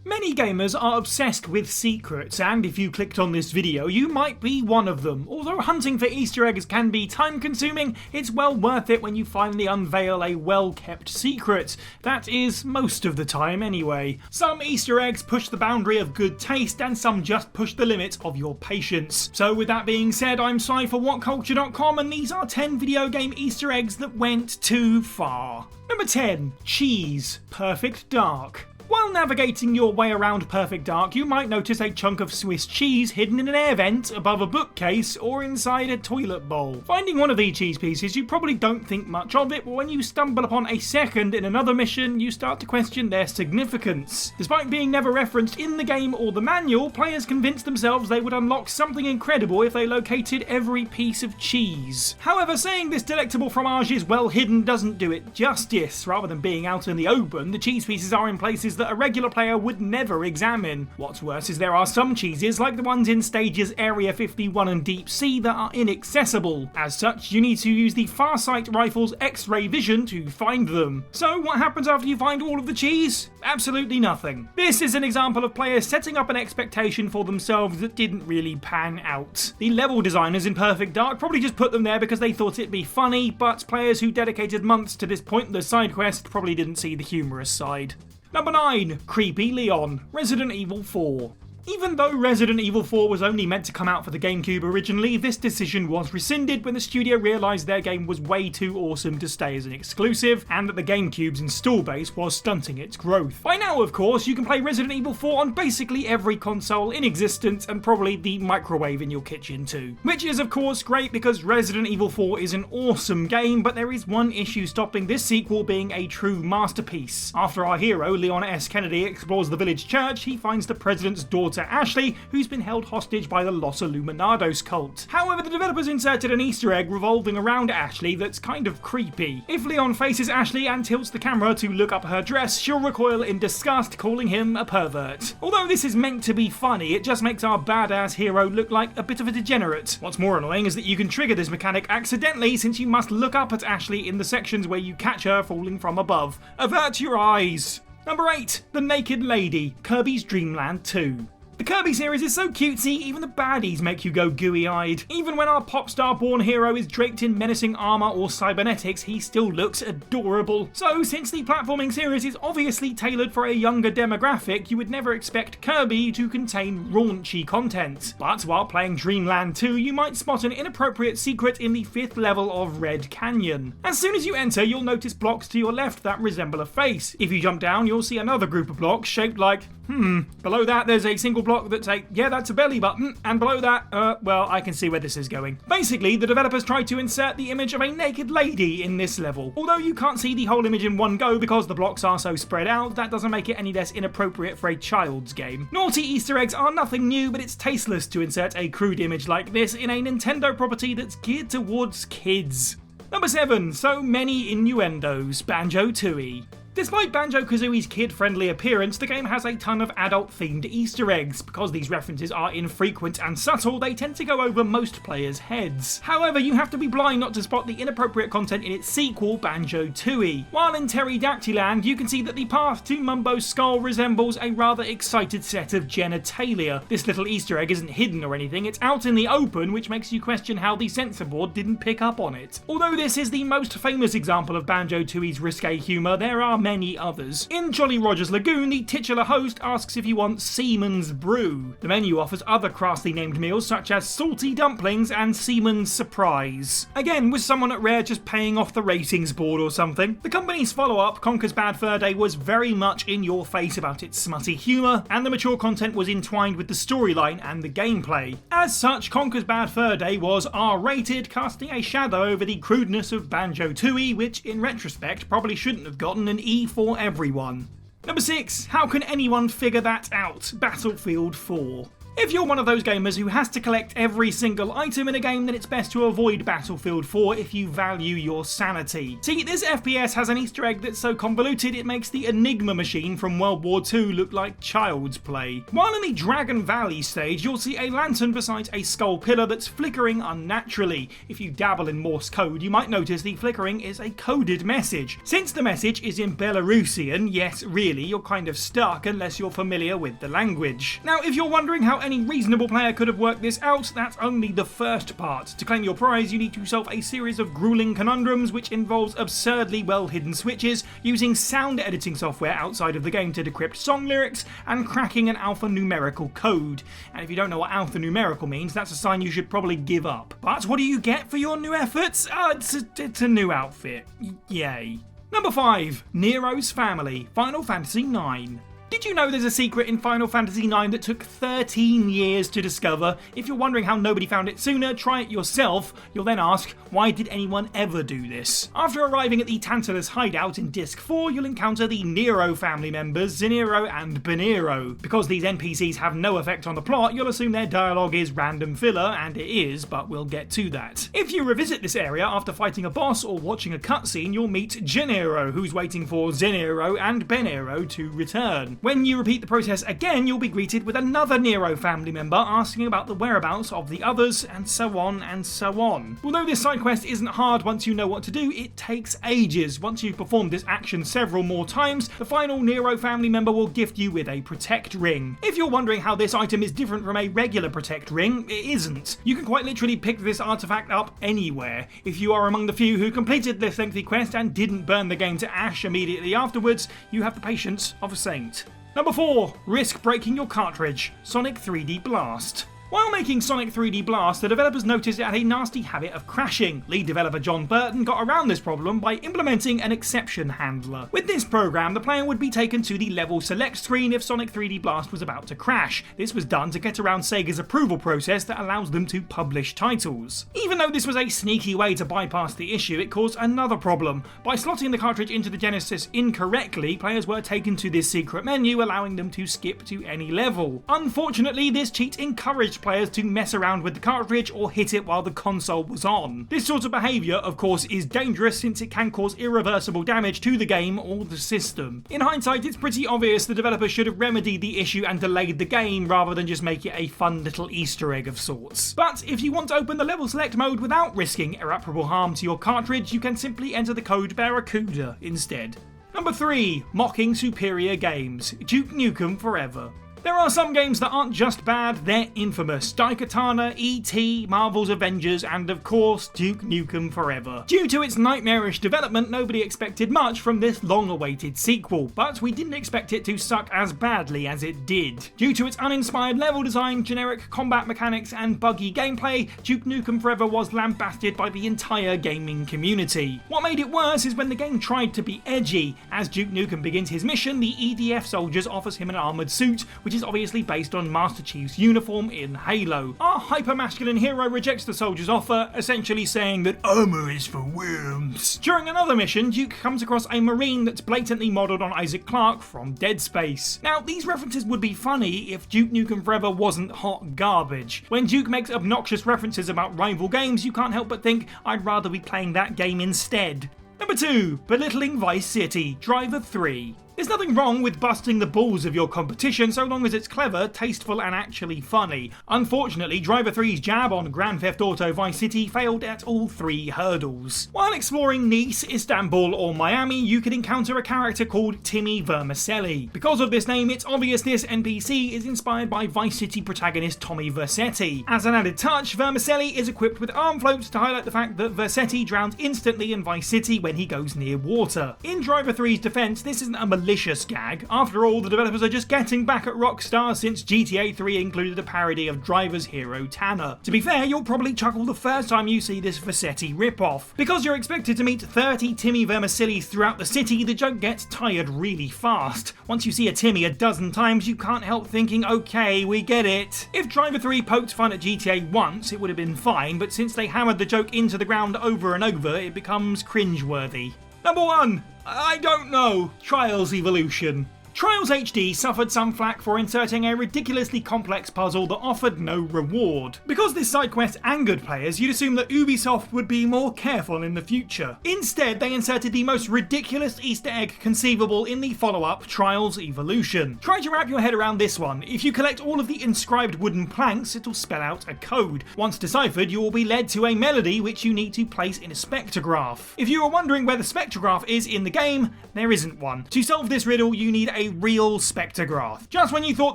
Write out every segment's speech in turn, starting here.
Many gamers are obsessed with secrets, and if you clicked on this video, you might be one of them. Although hunting for Easter eggs can be time consuming, it's well worth it when you finally unveil a well-kept secret. That is most of the time anyway. Some Easter eggs push the boundary of good taste, and some just push the limit of your patience. So with that being said, I'm Si for WhatCulture.com, and these are 10 video game Easter eggs that went too far. Number 10. Cheese. Perfect Dark. While navigating your way around Perfect Dark, you might notice a chunk of Swiss cheese hidden in an air vent, above a bookcase, or inside a toilet bowl. Finding one of these cheese pieces, you probably don't think much of it, but when you stumble upon a second in another mission, you start to question their significance. Despite being never referenced in the game or the manual, players convinced themselves they would unlock something incredible if they located every piece of cheese. However, saying this delectable fromage is well hidden doesn't do it justice. Rather than being out in the open, the cheese pieces are in places that a regular player would never examine. What's worse is there are some cheeses, like the ones in stages Area 51 and Deep Sea, that are inaccessible. As such, you need to use the Farsight rifle's X-ray vision to find them. So what happens after you find all of the cheese? Absolutely nothing. This is an example of players setting up an expectation for themselves that didn't really pan out. The level designers in Perfect Dark probably just put them there because they thought it'd be funny, but players who dedicated months to this pointless side quest probably didn't see the humorous side. Number 9. Creepy Leon. Resident Evil 4. Even though Resident Evil 4 was only meant to come out for the GameCube originally, this decision was rescinded when the studio realised their game was way too awesome to stay as an exclusive, and that the GameCube's install base was stunting its growth. By now, of course, you can play Resident Evil 4 on basically every console in existence, and probably the microwave in your kitchen too. Which is of course great because Resident Evil 4 is an awesome game, but there is one issue stopping this sequel being a true masterpiece. After our hero, Leon S. Kennedy, explores the village church, he finds the president's daughter Ashley, who's been held hostage by the Los Illuminados cult. However, the developers inserted an Easter egg revolving around Ashley that's kind of creepy. If Leon faces Ashley and tilts the camera to look up her dress, she'll recoil in disgust, calling him a pervert. Although this is meant to be funny, it just makes our badass hero look like a bit of a degenerate. What's more annoying is that you can trigger this mechanic accidentally, since you must look up at Ashley in the sections where you catch her falling from above. Avert your eyes! Number 8. The Naked Lady. Kirby's Dream Land 2. The Kirby series is so cutesy, even the baddies make you go gooey-eyed. Even when our pop star-born hero is draped in menacing armour or cybernetics, he still looks adorable. So, since the platforming series is obviously tailored for a younger demographic, you would never expect Kirby to contain raunchy content. But while playing Dreamland 2, you might spot an inappropriate secret in the 5th level of Red Canyon. As soon as you enter, you'll notice blocks to your left that resemble a face. If you jump down, you'll see another group of blocks shaped like, below that there's a single block that's that's a belly button, and below that, well, I can see where this is going. Basically, the developers tried to insert the image of a naked lady in this level. Although you can't see the whole image in one go because the blocks are so spread out, that doesn't make it any less inappropriate for a child's game. Naughty Easter eggs are nothing new, but it's tasteless to insert a crude image like this in a Nintendo property that's geared towards kids. Number 7. So many innuendos. Banjo-Tooie. Despite Banjo-Kazooie's kid-friendly appearance, the game has a ton of adult-themed Easter eggs. Because these references are infrequent and subtle, they tend to go over most players' heads. However, you have to be blind not to spot the inappropriate content in its sequel, Banjo-Tooie. While in Pterodactyland, you can see that the path to Mumbo's skull resembles a rather excited set of genitalia. This little Easter egg isn't hidden or anything, it's out in the open, which makes you question how the censor board didn't pick up on it. Although this is the most famous example of Banjo-Tooie's risque humour, there are many others. In Jolly Roger's Lagoon, the titular host asks if you want Seaman's Brew. The menu offers other crassly named meals such as Salty Dumplings and Seaman's Surprise. Again, was someone at Rare just paying off the ratings board or something? The company's follow-up, Conker's Bad Fur Day, was very much in your face about its smutty humour, and the mature content was entwined with the storyline and the gameplay. As such, Conker's Bad Fur Day was R-rated, casting a shadow over the crudeness of Banjo-Tooie, which in retrospect probably shouldn't have gotten an E for everyone. Number 6. How can anyone figure that out? Battlefield 4. If you're one of those gamers who has to collect every single item in a game, then it's best to avoid Battlefield 4 if you value your sanity. See, this FPS has an Easter egg that's so convoluted it makes the Enigma machine from World War II look like child's play. While in the Dragon Valley stage, you'll see a lantern beside a skull pillar that's flickering unnaturally. If you dabble in Morse code, you might notice the flickering is a coded message. Since the message is in Belarusian, yes, really, you're kind of stuck unless you're familiar with the language. Now, if you're wondering how any reasonable player could have worked this out, that's only the first part. To claim your prize, you need to solve a series of grueling conundrums which involves absurdly well-hidden switches, using sound editing software outside of the game to decrypt song lyrics, and cracking an alphanumerical code. And if you don't know what alphanumerical means, that's a sign you should probably give up. But what do you get for your new efforts? It's a new outfit. Yay. Number 5. NERO'S Family, Final Fantasy IX. Did you know there's a secret in Final Fantasy IX that took 13 years to discover? If you're wondering how nobody found it sooner, try it yourself. You'll then ask, why did anyone ever do this? After arriving at the Tantalus hideout in Disc 4, you'll encounter the Nero family members, Zeniro and Benero. Because these NPCs have no effect on the plot, you'll assume their dialogue is random filler, and it is, but we'll get to that. If you revisit this area after fighting a boss or watching a cutscene, you'll meet Gennaro, who's waiting for Zeniro and Benero to return. When you repeat the process again, you'll be greeted with another Nero family member asking about the whereabouts of the others, and so on and so on. Although this side quest isn't hard once you know what to do, it takes ages. Once you've performed this action several more times, the final Nero family member will gift you with a Protect Ring. If you're wondering how this item is different from a regular Protect Ring, it isn't. You can quite literally pick this artifact up anywhere. If you are among the few who completed this lengthy quest and didn't burn the game to ash immediately afterwards, you have the patience of a saint. Number 4. Risk breaking your cartridge, Sonic 3D Blast. While making Sonic 3D Blast, the developers noticed it had a nasty habit of crashing. Lead developer John Burton got around this problem by implementing an exception handler. With this program, the player would be taken to the level select screen if Sonic 3D Blast was about to crash. This was done to get around Sega's approval process that allows them to publish titles. Even though this was a sneaky way to bypass the issue, it caused another problem. By slotting the cartridge into the Genesis incorrectly, players were taken to this secret menu, allowing them to skip to any level. Unfortunately, this cheat encouraged players to mess around with the cartridge or hit it while the console was on. This sort of behaviour, of course, is dangerous since it can cause irreversible damage to the game or the system. In hindsight, it's pretty obvious the developers should have remedied the issue and delayed the game rather than just make it a fun little Easter egg of sorts. But if you want to open the level select mode without risking irreparable harm to your cartridge, you can simply enter the code Barracuda instead. Number 3. Mocking superior games, Duke Nukem Forever. There are some games that aren't just bad, they're infamous. Daikatana, E.T., Marvel's Avengers, and of course, Duke Nukem Forever. Due to its nightmarish development, nobody expected much from this long-awaited sequel, but we didn't expect it to suck as badly as it did. Due to its uninspired level design, generic combat mechanics, and buggy gameplay, Duke Nukem Forever was lambasted by the entire gaming community. What made it worse is when the game tried to be edgy. As Duke Nukem begins his mission, the EDF soldiers offers him an armoured suit, which is obviously based on Master Chief's uniform in Halo. Our hyper-masculine hero rejects the soldier's offer, essentially saying that armour is for worms. During another mission, Duke comes across a Marine that's blatantly modelled on Isaac Clarke from Dead Space. Now, these references would be funny if Duke Nukem Forever wasn't hot garbage. When Duke makes obnoxious references about rival games, you can't help but think, I'd rather be playing that game instead. Number 2. Belittling Vice City, Driver 3. There's nothing wrong with busting the balls of your competition so long as it's clever, tasteful and actually funny. Unfortunately, Driver 3's jab on Grand Theft Auto Vice City failed at all 3 hurdles. While exploring Nice, Istanbul or Miami, you could encounter a character called Timmy Vermicelli. Because of this name, it's obvious this NPC is inspired by Vice City protagonist Tommy Vercetti. As an added touch, Vermicelli is equipped with arm floats to highlight the fact that Vercetti drowns instantly in Vice City when he goes near water. In Driver 3's defense, this isn't a malicious gag. After all, the developers are just getting back at Rockstar since GTA 3 included a parody of Driver's hero Tanner. To be fair, you'll probably chuckle the first time you see this Vercetti ripoff. Because you're expected to meet 30 Timmy Vermicellis throughout the city, the joke gets tired really fast. Once you see a Timmy a dozen times, you can't help thinking, okay, we get it. If Driver 3 poked fun at GTA once, it would have been fine, but since they hammered the joke into the ground over and over, it becomes cringeworthy. Number 1. I don't know. Trials Evolution. Trials HD suffered some flack for inserting a ridiculously complex puzzle that offered no reward. Because this side quest angered players, you'd assume that Ubisoft would be more careful in the future. Instead, they inserted the most ridiculous Easter egg conceivable in the follow-up, Trials Evolution. Try to wrap your head around this one. If you collect all of the inscribed wooden planks, it'll spell out a code. Once deciphered, you will be led to a melody which you need to place in a spectrograph. If you are wondering where the spectrograph is in the game, there isn't one. To solve this riddle, you need a real spectrograph. Just when you thought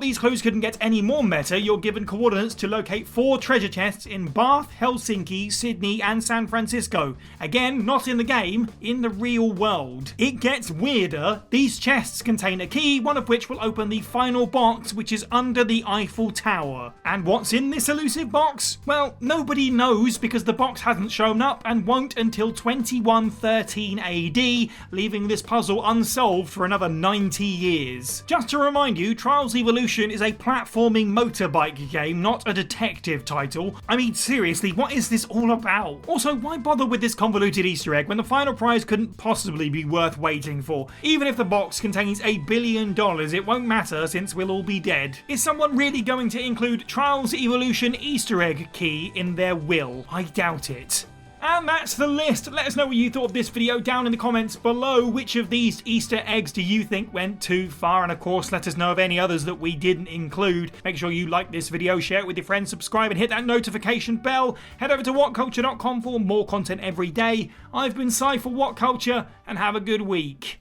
these clues couldn't get any more meta, you're given coordinates to locate 4 treasure chests in Bath, Helsinki, Sydney, and San Francisco. Again, not in the game, in the real world. It gets weirder. These chests contain a key, one of which will open the final box, which is under the Eiffel Tower. And what's in this elusive box? Well, nobody knows because the box hasn't shown up and won't until 2113 AD, leaving this puzzle unsolved for another 90 years. Just to remind you, Trials Evolution is a platforming motorbike game, not a detective title. I mean, seriously, what is this all about? Also, why bother with this convoluted Easter egg when the final prize couldn't possibly be worth waiting for? Even if the box contains $1 billion, it won't matter since we'll all be dead. Is someone really going to include Trials Evolution Easter egg key in their will? I doubt it. And that's the list. Let us know what you thought of this video down in the comments below. Which of these Easter eggs do you think went too far? And of course, let us know of any others that we didn't include. Make sure you like this video, share it with your friends, subscribe and hit that notification bell. Head over to WhatCulture.com for more content every day. I've been Si for WhatCulture, and have a good week.